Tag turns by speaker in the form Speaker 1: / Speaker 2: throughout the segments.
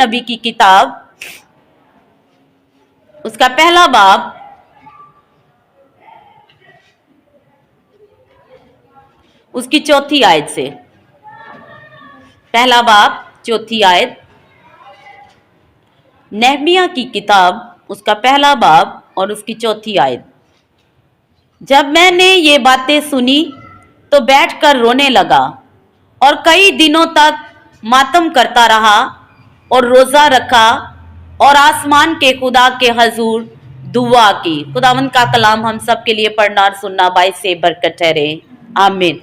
Speaker 1: नबी की किताब, उसका पहला बाब उसकी चौथी आयत से, पहला बाब चौथी आयत, नहमिया की किताब उसका पहला बाब और उसकी चौथी आयत। जब मैंने ये बातें सुनी तो बैठकर रोने लगा और कई दिनों तक मातम करता रहा और रोज़ा रखा और आसमान के खुदा के हजूर दुआ की। खुदावंद का कलाम हम सब के लिए पढ़ना और सुनना बाइस से बरकत ठहरे, आमीन।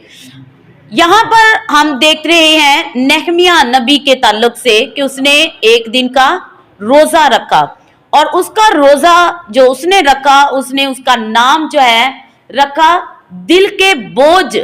Speaker 1: यहाँ पर हम देख रहे हैं नहमिया नबी के ताल्लुक से कि उसने एक दिन का रोज़ा रखा और उसका रोज़ा जो उसने रखा, उसने उसका नाम जो है रखा दिल के बोझ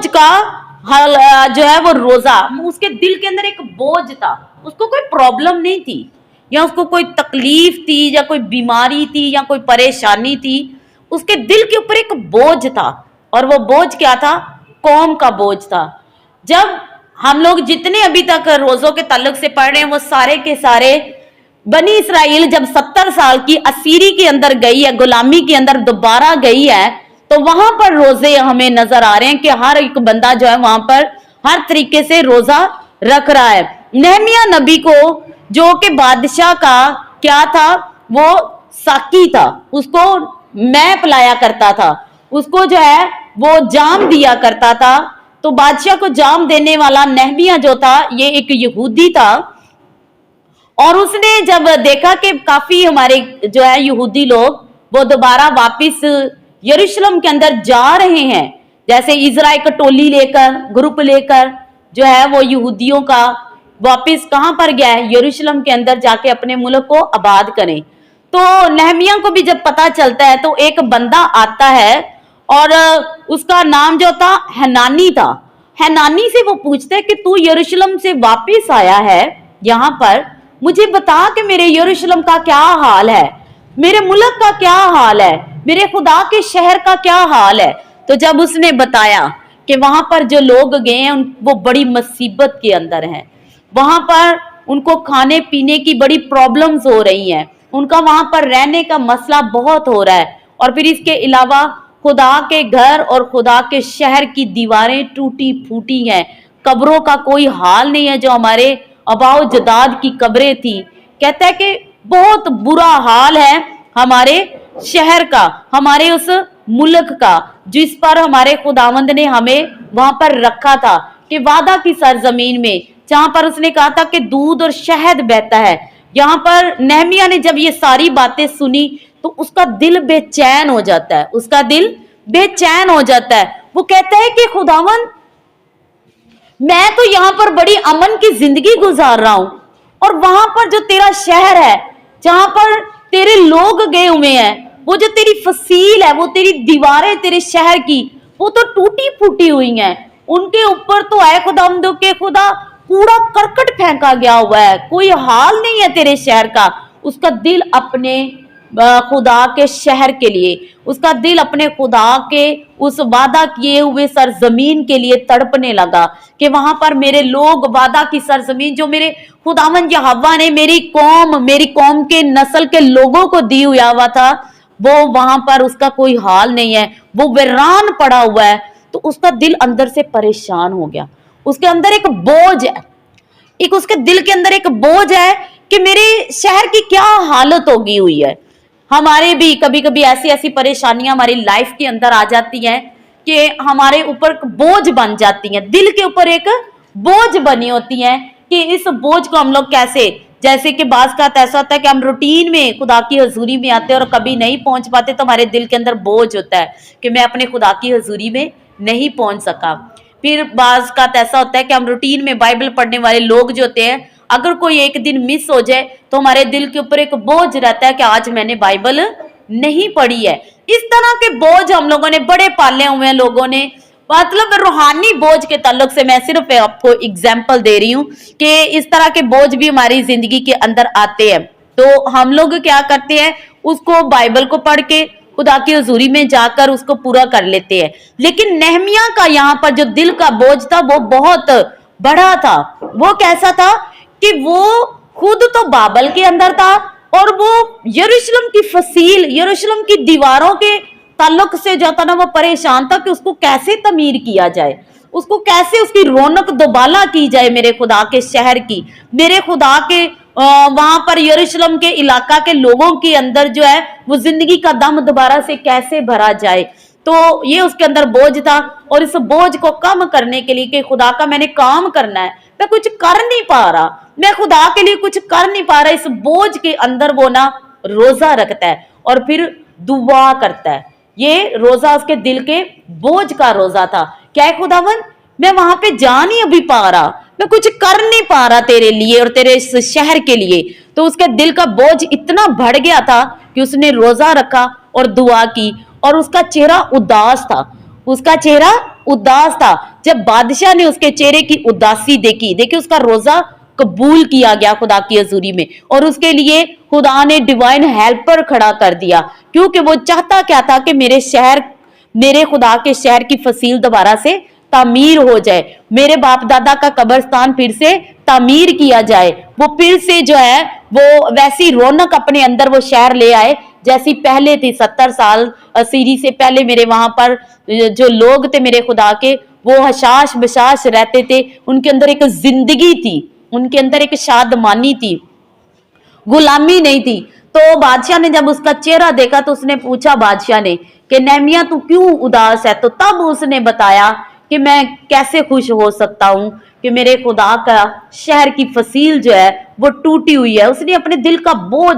Speaker 1: का जो है वो रोज़ा। उसके दिल के अंदर एक बोझ था, उसको कोई प्रॉब्लम नहीं थी या उसको कोई तकलीफ थी या कोई बीमारी थी या कोई परेशानी थी। उसके दिल के ऊपर एक बोझ था और वो बोझ क्या था? कौम का बोझ था। जब हम लोग जितने अभी तक रोज़ों के ताल्लुक से पढ़ रहे हैं वो सारे के सारे बनी इसराइल जब 70 साल की असीरी के अंदर गई है, गुलामी के अंदर दोबारा गई है, तो वहां पर रोजे हमें नजर आ रहे हैं कि हर एक बंदा जो है वहां पर हर तरीके से रोजा रख रहा है। नहमिया नबी को जो कि बादशाह का क्या था, वो साकी था, उसको मैं पिलाया करता था, उसको जो है वो जाम दिया करता था। तो बादशाह को जाम देने वाला नहमिया जो था ये एक यहूदी था और उसने जब देखा कि काफी हमारे जो है यहूदी लोग वो दोबारा वापिस यरूशलेम के अंदर जा रहे हैं, जैसे इजराइल का टोली लेकर ग्रुप लेकर जो है वो यहूदियों का वापिस कहां पर गया है? यरूशलेम के अंदर जाके अपने मुल्क को आबाद करें। तो नहमिया को भी जब पता चलता है तो एक बंदा आता है और उसका नाम जो था हनानी था। हनानी से वो पूछते हैं कि तू यरूशलेम से वापिस आया है यहाँ पर, मुझे बता कि मेरे यरूशलेम का क्या हाल है, मेरे मुल्क का क्या हाल है, मेरे खुदा के शहर का क्या हाल है। तो जब उसने बताया कि वहां पर जो लोग गए हैं वो बड़ी मुसीबत के अंदर हैं, वहां पर उनको खाने पीने की बड़ी प्रॉब्लम्स हो रही हैं, उनका वहां पर रहने का मसला बहुत हो रहा है, और फिर इसके अलावा खुदा के घर और खुदा के शहर की दीवारें टूटी फूटी हैं, कब्रों का कोई हाल नहीं है जो हमारे अबाओ जदाद की कब्रें थी। कहता है कि बहुत बुरा हाल है हमारे शहर का, हमारे उस मुल्क का जिस पर हमारे खुदावंद ने हमें वहां पर रखा था कि वादा की सरजमीन में, जहां पर उसने कहा था कि दूध और शहद बहता है। यहाँ पर नहमिया ने जब ये सारी बातें सुनी तो उसका दिल बेचैन हो जाता है, उसका दिल बेचैन हो जाता है। वो कहता है कि खुदावंद मैं तो यहाँ पर बड़ी अमन की जिंदगी गुजार रहा हूं और वहां पर जो तेरा शहर है, जहां पर तेरे लोग गए हुए हैं, वो जो तेरी फसील है, वो तेरी दीवारें तेरे शहर की वो तो टूटी फूटी हुई हैं, उनके ऊपर तो है खुदावंद के खुदा कूड़ा करकट फेंका गया हुआ है, कोई हाल नहीं है तेरे शहर का। उसका दिल अपने खुदा के शहर के लिए, उसका दिल अपने खुदा के उस वादा किए हुए सरजमीन के लिए तड़पने लगा कि वहां पर मेरे लोग, वादा की सरजमीन जो मेरे खुदावंद यहोवा ने मेरी कौम के नस्ल के लोगों को दी हुआ था, वो वहां पर उसका कोई हाल नहीं है, वो वीरान पड़ा हुआ है। तो उसका दिल अंदर से परेशान हो गया, उसके अंदर एक बोझ है, एक उसके दिल के अंदर एक बोझ है कि मेरे शहर की क्या हालत होगी हुई है। हमारे भी कभी कभी ऐसी ऐसी परेशानियां हमारी लाइफ के अंदर आ जाती हैं कि हमारे ऊपर बोझ बन जाती हैं, दिल के ऊपर एक बोझ बनी होती हैं कि इस बोझ को हम लोग कैसे, जैसे कि बाज़ का ऐसा होता है कि हम रूटीन में खुदा की हजूरी में आते हैं और कभी नहीं पहुंच पाते, तो हमारे दिल के अंदर बोझ होता है कि मैं अपने खुदा की हजूरी में नहीं पहुंच सका। फिर बाज़ का ऐसा होता है कि हम रूटीन में बाइबल पढ़ने वाले लोग जो होते हैं, अगर कोई एक दिन मिस हो जाए तो हमारे दिल के ऊपर एक बोझ रहता है कि आज मैंने बाइबल नहीं पढ़ी है। इस तरह के बोझ हम लोगों ने बड़े पाले हुए हैं लोगों ने, मतलब रूहानी बोझ के ताल्लुक से मैं सिर्फ आपको एग्जाम्पल दे रही हूँ कि इस तरह के बोझ भी हमारी जिंदगी के अंदर आते हैं। तो हम लोग क्या करते हैं, उसको बाइबल को पढ़ के खुदा की हुजूरी में जाकर उसको पूरा कर लेते हैं। लेकिन नहमिया का यहाँ पर जो दिल का बोझ था वो बहुत बड़ा था। वो कैसा था कि वो खुद तो बाबल के अंदर था और वो यरूशलेम की फसील, यरूशलेम की दीवारों के ताल्लुक से जो था ना वो परेशान था कि उसको कैसे तमीर किया जाए, उसको कैसे उसकी रौनक दोबाला की जाए मेरे खुदा के शहर की, मेरे खुदा के वहां पर यरूशलेम के इलाका के लोगों के अंदर जो है वो जिंदगी का दम दोबारा से कैसे भरा जाए। तो ये उसके अंदर बोझ था और इस बोझ को कम करने के लिए कि खुदा का मैंने काम करना है, मैं कुछ कर नहीं पा रहा, मैं खुदा के लिए कुछ कर नहीं पा रहा, इस बोझ के अंदर वो ना रोजा रखता है और फिर दुआ करता है। ये रोजा उसके दिल के बोझ का रोजा था। क्या है खुदावन, मैं वहां पे जा नहीं अभी पा रहा, मैं कुछ कर नहीं पा रहा तेरे लिए और तेरे इस शहर के लिए। तो उसके दिल का बोझ इतना बढ़ गया था कि उसने रोजा रखा और दुआ की और उसका चेहरा उदास था, उसका चेहरा उदास था। जब बादशाह ने उसके चेहरे की उदासी देखी, देखिए उसका रोजा कबूल किया गया खुदा की हजूरी में और उसके लिए खुदा ने डिवाइन हेल्पर खड़ा कर दिया, क्योंकि वो चाहता क्या था कि मेरे शहर, मेरे खुदा के शहर की फसील दोबारा से तामीर हो जाए, मेरे बाप दादा का कब्रिस्तान फिर से तामीर किया जाए, वो फिर से जो है वो वैसी रौनक अपने अंदर वो शहर ले आए जैसी पहले थी। 70 साल असीरी से पहले मेरे वहां पर जो लोग थे मेरे खुदा के, वो हशाश बशाश रहते थे, उनके अंदर एक जिंदगी थी, उनके अंदर एक शादमानी थी, गुलामी नहीं थी। तो बादशाह ने जब उसका चेहरा देखा तो उसने पूछा बादशाह ने कि नेहमिया तू क्यों उदास है? तो तब उसने बताया कि मैं कैसे खुश हो सकता हूं कि मेरे खुदा का शहर की फसील जो है वो टूटी हुई है। उसने अपने दिल का बोझ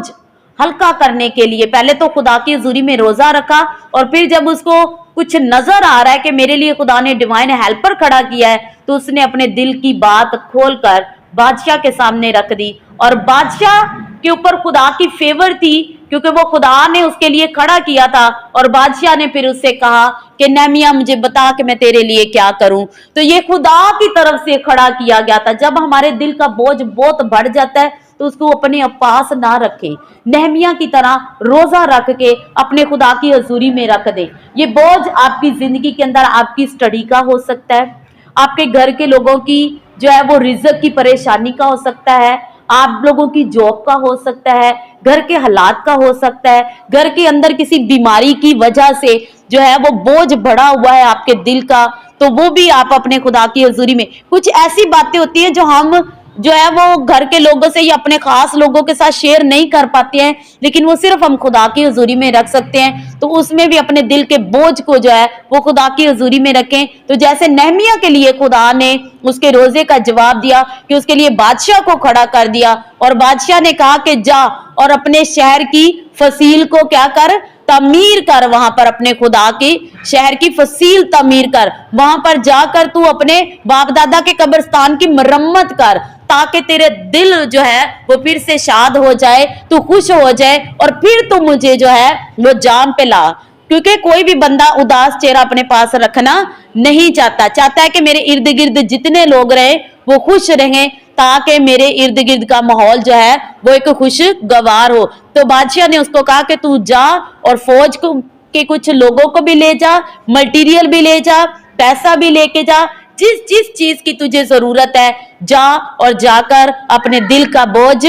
Speaker 1: हल्का करने के लिए पहले तो खुदा की हजूरी में रोजा रखा और फिर जब उसको कुछ नजर आ रहा है कि मेरे लिए खुदा ने डिवाइन हेल्पर खड़ा किया है, तो उसने अपने दिल की बात खोलकर बादशाह के सामने रख दी। और बादशाह के ऊपर खुदा की फेवर थी क्योंकि वो खुदा ने उसके लिए खड़ा किया था। और बादशाह ने फिर उससे कहा कि नेहमिया मुझे बता कि मैं तेरे लिए क्या करूं। तो ये खुदा की तरफ से खड़ा किया गया था। जब हमारे दिल का बोझ बहुत बढ़ जाता है तो उसको अपने पास ना रखें, नेहमिया की तरह रोजा रख के अपने खुदा की हजूरी में रख दे। ये बोझ आपकी जिंदगी के अंदर आपकी स्टडी का हो सकता है, आपके घर के लोगों की जो है वो रिज्क की परेशानी का हो सकता है, आप लोगों की जॉब का हो सकता है, घर के हालात का हो सकता है, घर के अंदर किसी बीमारी की वजह से जो है वो बोझ बढ़ा हुआ है आपके दिल का, तो वो भी आप अपने खुदा की हजूरी में, कुछ ऐसी बातें होती है जो हम जो है वो घर के लोगों से या अपने खास लोगों के साथ शेयर नहीं कर पाते हैं, लेकिन वो सिर्फ हम खुदा की हजूरी में रख सकते हैं। तो उसमें भी अपने दिल के बोझ को जो है वो खुदा की हजूरी में रखें। तो जैसे नेहमिया के लिए खुदा ने उसके रोजे का जवाब दिया कि उसके लिए बादशाह को खड़ा कर दिया और बादशाह ने कहा कि जा और अपने शहर की फसील को क्या कर, तमीर कर, वहां पर अपने खुदा की शहर की फसील तमीर कर, वहां पर जाकर तू अपने बाप दादा के कब्रिस्तान की मरम्मत कर, ताकि तेरे दिल जो है वो फिर से शाद हो जाए, तू खुश हो जाए और फिर तू मुझे जो है वो जान पे ला। क्योंकि कोई भी बंदा उदास चेहरा अपने पास रखना नहीं चाहता, चाहता है कि मेरे इर्द गिर्द जितने लोग रहे वो खुश रहें, ताकि मेरे इर्द गिर्द का माहौल जो है वो एक खुशगवार हो। तो बादशाह ने उसको कहा कि तू जा और फौज के कुछ लोगों को भी ले जा, मटेरियल भी ले जा, पैसा भी लेके जा, जिस जिस चीज की तुझे जरूरत है जा और जाकर अपने दिल का बोझ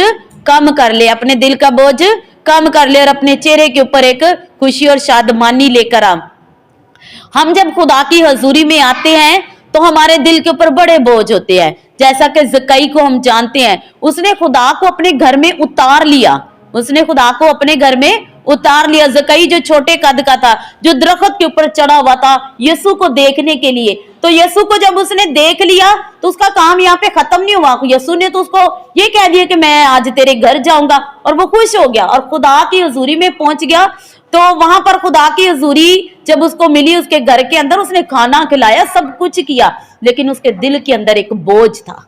Speaker 1: कम कर ले, अपने दिल का बोझ कम कर ले और अपने चेहरे के ऊपर एक खुशी और शादमानी लेकर आ। हम जब खुदा की हजूरी में आते हैं तो हमारे दिल के ऊपर बड़े बोझ होते हैं। जैसा कि ज़कई को हम जानते हैं, उसने खुदा को अपने घर में उतार लिया, उसने खुदा को अपने घर में उतार लिया। ज़कई जो छोटे कद का था, जो दरख्त के ऊपर चढ़ा हुआ था यीशु को देखने के लिए, तो यीशु को जब उसने देख लिया तो उसका काम यहाँ पे खत्म नहीं हुआ। यीशु ने तो उसको ये कह दिया कि मैं आज तेरे घर जाऊंगा, और वो खुश हो गया और खुदा की हजूरी में पहुंच गया। तो वहां पर खुदा की हजूरी जब उसको मिली उसके घर के अंदर, उसने खाना खिलाया, सब कुछ किया, लेकिन उसके दिल के अंदर एक बोझ था।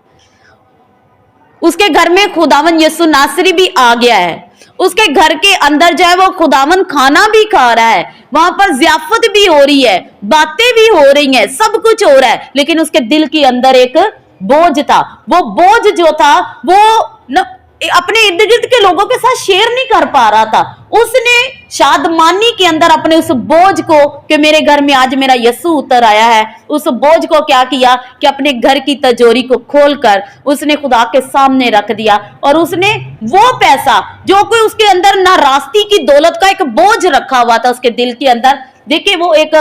Speaker 1: उसके घर में खुदावन यीशु नासरी भी आ गया है, उसके घर के अंदर जो है वो खुदावन खाना भी खा रहा है, वहां पर जियाफत भी हो रही है, बातें भी हो रही हैं, सब कुछ हो रहा है, लेकिन उसके दिल के अंदर एक बोझ था। वो बोझ जो था वो अपने इर्द गिर्द के लोगों के साथ शेयर नहीं कर पा रहा था, उसने शादमानी के अंदर अपने उस बोझ को, कि मेरे घर में आज मेरा यीशु उतर आया है, उस बोझ को क्या किया कि अपने घर की तिजोरी को खोलकर उसने खुदा के सामने रख दिया, और उसने वो पैसा जो कोई उसके अंदर नारास्ती की दौलत का एक बोझ रखा हुआ था उसके दिल के अंदर। देखिए वो एक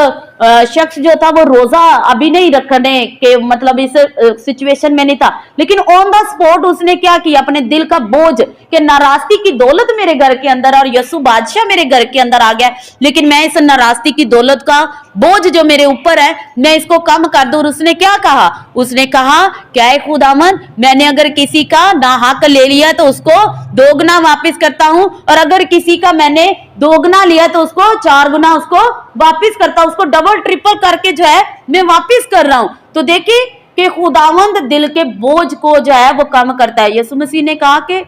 Speaker 1: शख्स जो था वो रोजा अभी नहीं रखने के मतलब इस सिचुएशन में नहीं था, लेकिन ऑन द स्पॉट उसने क्या किया, अपने दिल का बोझ कि नारास्ती की दौलत मेरे घर के अंदर और यीशु बादशाह मेरे घर के अंदर आ गया, लेकिन मैं इस नारास्ती की दौलत का बोझ जो मेरे ऊपर है मैं इसको कम कर दूं। और उसने क्या कहा, उसने कहा क्या है खुदावन, मैंने अगर किसी का ना हक ले लिया तो उसको दोगुना वापस करता हूं, और अगर किसी का मैंने दोगुना लिया तो उसको 4 गुना उसको वापस करता हूं, उसको डबल ट्रिपल करके जो है मैं वापस कर रहा हूं। तो देखिए कि खुदावंद दिल के बोझ को जो है वो कम करता है। यीशु मसीह ने कहा कि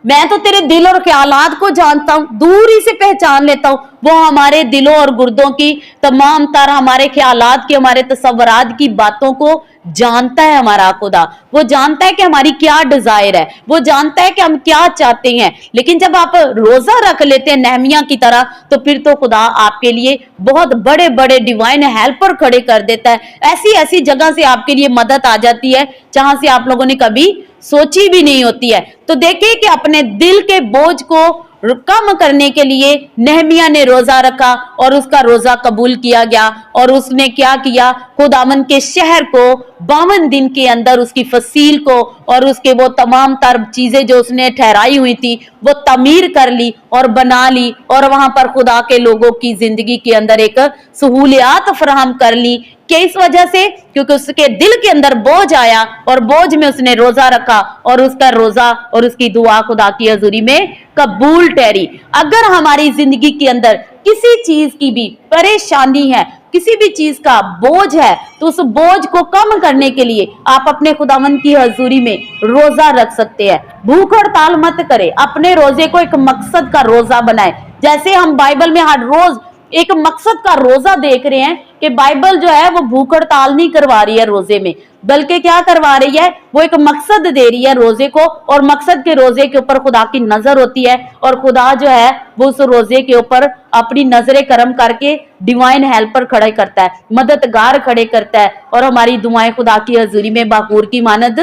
Speaker 1: मैं तो तेरे दिल और ख्यालात को जानता हूं, दूरी से पहचान लेता हूं। वो हमारे दिलों और गुर्दों की तमाम तर हमारे ख्यालात की, हमारे तसव्वुरात की बातों को जानता है हमारा खुदा। वो जानता है कि हमारी क्या डिजायर है, वो जानता है कि हम क्या चाहते हैं। लेकिन जब आप रोजा रख लेते हैं नहमिया की तरह, तो फिर तो खुदा आपके लिए बहुत बड़े बड़े डिवाइन हेल्पर खड़े कर देता है। ऐसी ऐसी जगह से आपके लिए मदद आ जाती है जहां से आप लोगों ने कभी सोची भी नहीं होती है। तो देखिए कि अपने दिल के बोझ को कम करने के लिए नहमिया ने रोजा रखा और उसका रोजा कबूल किया गया, और उसने क्या किया, खुदावन के शहर को 52 दिन के अंदर उसकी फसील को और उसके वो तमाम तर चीजें जो उसने ठहराई हुई थी वो तमीर कर ली और बना ली, और वहां पर खुदा के लोगों की जिंदगी के अंदर एक सहूलियात फराहम कर ली। कि इस वजह से क्योंकि उसके दिल के अंदर बोझ आया और बोझ में उसने रोजा रखा, और उसका रोजा और उसकी दुआ खुदा की हजूरी में कबूल ठहरी। अगर हमारी जिंदगी के अंदर किसी चीज की भी परेशानी है, किसी भी चीज का बोझ है, तो उस बोझ को कम करने के लिए आप अपने खुदावन की हजूरी में रोजा रख सकते हैं। भूख हड़ताल मत करें, अपने रोजे को एक मकसद का रोजा बनाए। जैसे हम बाइबल में हर रोज एक मकसद का रोजा देख रहे हैं कि बाइबल जो है वो भूख हड़ताल नहीं करवा रही है रोजे में, बल्कि क्या करवा रही है, वो एक मकसद दे रही है रोजे को, और मकसद के रोजे के ऊपर खुदा की नजर होती है, और खुदा जो है वो उस रोजे के ऊपर अपनी नजरें करम करके डिवाइन हेल्पर खड़े करता है, मददगार खड़े करता है, और हमारी दुआएं खुदा की हजूरी में बाखूर की मानद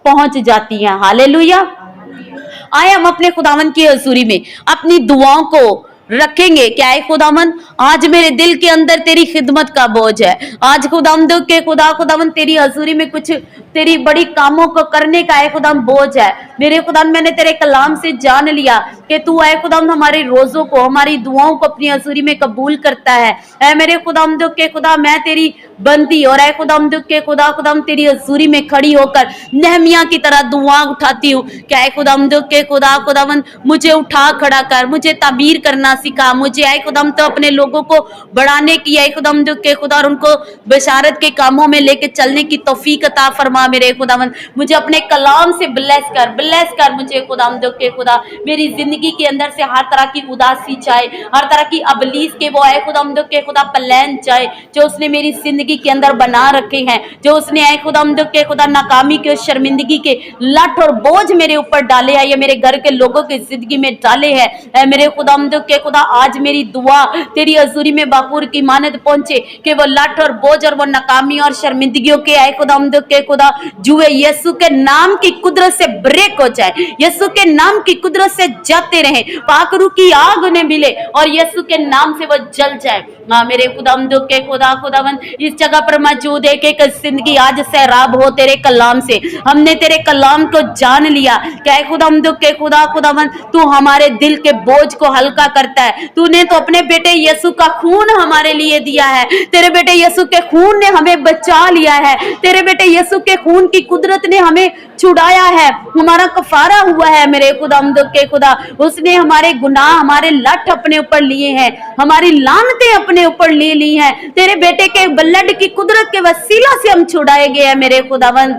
Speaker 1: पहुंच जाती हैं। हालेलुया। आए हम अपने खुदावन की हजूरी में अपनी दुआओं को रखेंगे। क्या है खुदावन, आज मेरे दिल के अंदर तेरी खिदमत का बोझ है, आज खुदावंद के खुदावन तेरी हजूरी में कुछ तेरी बड़ी कामों को करने का है खुदाम बोझ है। मेरे खुदावन मैंने तेरे कलाम से जान लिया कि तू है खुदावन हमारे रोजों को, हमारी दुआओं को अपनी हजूरी में कबूल करता है। ऐ मेरे खुदावंद के खुदा, मैं तेरी बंदी और ऐ खुदावंद के खुदावन तेरी हजूरी में खड़ी होकर नहमिया की तरह दुआ उठाती हूँ। क्या है खुदावंद के खुदावन मुझे उठा खड़ा कर, मुझे ताबीर करना सिखा, मुझे आए खुदाम तो अपने लोगों को बढ़ाने की, आए खुदाम के खुदा और उनको बशारत के कामों में लेके चलने की तौफीक अता फरमा। मेरे खुदावन मुझे अपने कलाम से ब्लेस कर मुझे खुदाम के खुदा मेरी जिंदगी के अंदर से हर तरह की उदासी चाहे, हर तरह की अबलीस के वो आए खुदाम के खुदा प्लान चाहे जो उसने मेरी जिंदगी के अंदर बना रखे हैं, जो उसने आए खुदाम के खुदा नाकामी के शर्मिंदगी के लठ और बोझ मेरे ऊपर डाले है, या मेरे घर के लोगों की जिंदगी में डाले है। मेरे खुदाम के खुदा आज मेरी दुआ तेरी हजूरी में बाखूर की मानद पहुंचे कि वो लठ और बोझ और वो नाकामी और शर्मिंदगियों के आए खुदाम के खुदा जुए यीशु के नाम की कुदरत से ब्रेक हो जाए, यीशु के नाम की कुदरत से जाते रहे, पाकरू की आग उन्हें मिले और यीशु के नाम से वो जल जाए। हाँ मेरे खुदाम के खुदावन इस जगह पर मौजूद है कि जिंदगी आज सैराब हो तेरे कलाम से, हमने तेरे कलाम को जान लिया। क्या खुदाम के खुदावन तू हमारे दिल के बोझ को हल्का करता है। तूने तो अपने बेटे यीशु का खून हमारे लिए दिया है, तेरे बेटे यीशु के खून ने हमें बचा लिया है, तेरे बेटे यीशु के खून की कुदरत ने हमें छुड़ाया है, हमारा कफारा हुआ है। मेरे खुदाम के खुदा उसने हमारे गुनाह हमारे लठ अपने ऊपर लिए हैं, हमारी लानतें अपने ऊपर ले ली हैं, तेरे बेटे के ब्लड की कुदरत के वसीला से हम छुड़ाए गए हैं। मेरे खुदावन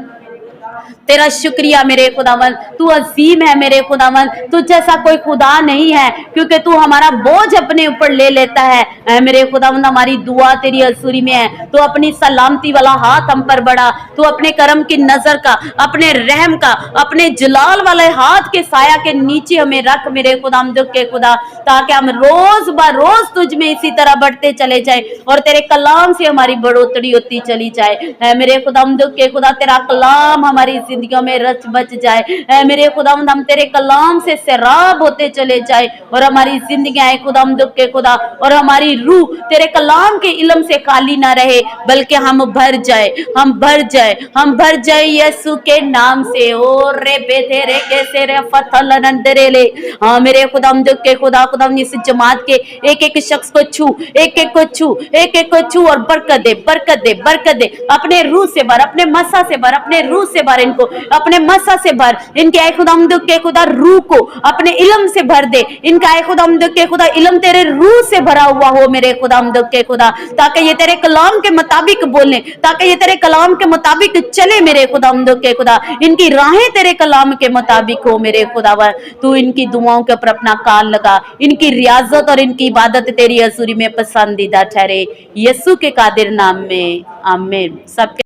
Speaker 1: तेरा शुक्रिया मेरे खुदावन, तू अजीम है मेरे खुदावन, तुझ जैसा कोई खुदा नहीं है, क्योंकि तू हमारा बोझ अपने ऊपर ले लेता है। ऐ मेरे खुदावन, हमारी दुआ तेरी हजूरी में है, तू अपनी सलामती वाला हाथ हम पर बढ़ा, तू अपने करम की नजर का, अपने रहम का, अपने जलाल वाले हाथ के साया के नीचे हमें रख मेरे खुदाम दुख के खुदा, ताकि हम रोज ब रोज तुझ में इसी तरह बढ़ते चले जाए और तेरे कलाम से हमारी बढ़ोतरी होती चली जाए। ऐ मेरे खुदाम दुख के खुदा, तेरा कलाम हमारी जिंदगियों में रच बच जाए। ऐ मेरे खुदाम, हम तेरे कलाम से सैराब होते चले जाए और हमारी जिंदगी खुदाम दुख के खुदा और हमारी रूह तेरे कलाम के इल्म से खाली ना रहे, बल्कि हम भर जाए, हम भर जाए, हम भर जाए यीशु के नाम से। ओ रे बेधेरे कैसे रे फथल नंदरे ले। हाँ मेरे खुदाम दुख के खुदा, खुदाम इस जमात के एक एक शख्स को छू, एक एक को छू, एक एक को छू और बरकत दे, बरकत दे, बरकत दे। अपने रूह से भर, अपने मसा से भर, अपने रूह से भर इनको, अपने मसा से भर इनके ऐ खुदाम दुख के खुदा रूह को अपने इल्म से भर दे। इनका ऐ खुदाम दुख के खुदा इल्म तेरे रूह से भरा हुआ हो मेरे खुदाम दुख के खुदा, ताकि ये तेरे कलाम के मुताबिक बोले, ताकि ये तेरे कलाम के मुताबिक चले मेरे खुदाम दुख के खुदा। इनकी राहें तेरे कलाम के मुताबिक हो मेरे खुदावर। तू इनकी दुआओं के ऊपर अपना कान लगा, इनकी रियाजत और इनकी इबादत तेरी हजूरी में पसंदीदा ठहरे, यीशु के कादिर नाम में आमीन। सबके